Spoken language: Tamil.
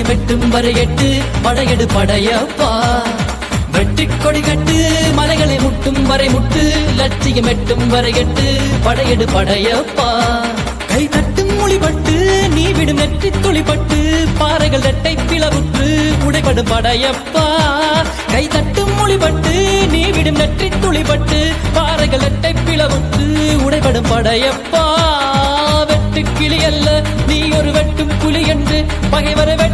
லட்சியம் வெட்டும் வரை எட்டு படையெடு படையப்பா வெற்றிக் கொடி கட்டு மலைகளை முட்டும் வரை முட்டு லட்சியம் எட்டும் வரை எட்டு படையெடு படையப்பா கை தட்டும் மொழிபட்டு நீ விடும் நெற்றி துளிப்பட்டு பாறைகள் இரட்டை பிளவுற்று உடைபடும் படையப்பா கை தட்டும் மொழிபட்டு நீ விடும் நெற்றி துளிப்பட்டு பாறைகள் இரட்டை பிளவுற்று உடைபடும் படையப்பா வெட்டு கிளி அல்ல நீ ஒரு வெட்டும் புலி என்று பகைவரை வெட்டி